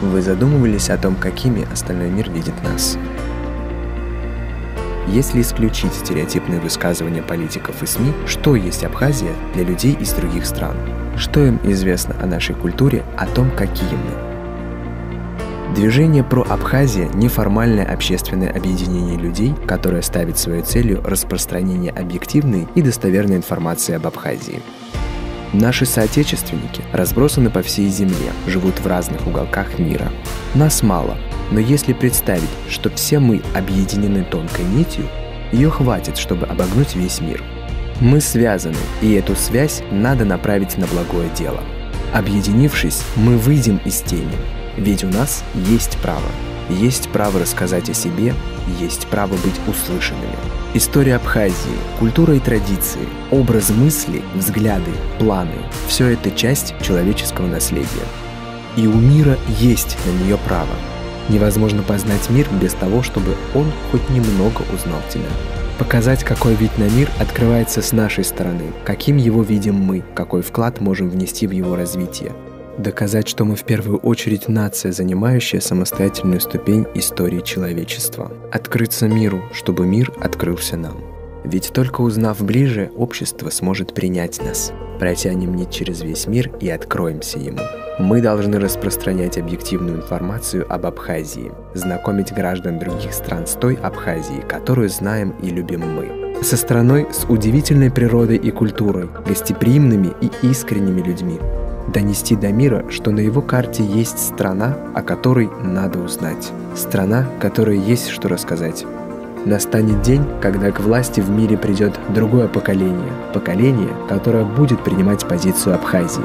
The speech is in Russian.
Вы задумывались о том, какими остальной мир видит нас? Если исключить стереотипные высказывания политиков и СМИ, что есть Абхазия для людей из других стран? Что им известно о нашей культуре, о том, какие мы? Движение «Про-Абхазия» – неформальное общественное объединение людей, которое ставит своей целью распространение объективной и достоверной информации об Абхазии. Наши соотечественники разбросаны по всей земле, живут в разных уголках мира. Нас мало, но если представить, что все мы объединены тонкой нитью, ее хватит, чтобы обогнуть весь мир. Мы связаны, и эту связь надо направить на благое дело. Объединившись, мы выйдем из тени, ведь у нас есть право. Есть право рассказать о себе, есть право быть услышанными. История Абхазии, культура и традиции, образ мысли, взгляды, планы – все это часть человеческого наследия. И у мира есть на нее право. Невозможно познать мир без того, чтобы он хоть немного узнал тебя. Показать, какой вид на мир открывается с нашей стороны, каким его видим мы, какой вклад можем внести в его развитие. Доказать, что мы в первую очередь нация, занимающая самостоятельную ступень истории человечества. Открыться миру, чтобы мир открылся нам. Ведь только узнав ближе, общество сможет принять нас. Протянем нить через весь мир и откроемся ему. Мы должны распространять объективную информацию об Абхазии, знакомить граждан других стран с той Абхазией, которую знаем и любим мы. Со страной с удивительной природой и культурой, гостеприимными и искренними людьми. Донести до мира, что на его карте есть страна, о которой надо узнать. Страна, которой есть что рассказать. Настанет день, когда к власти в мире придет другое поколение. Поколение, которое будет принимать позицию Абхазии.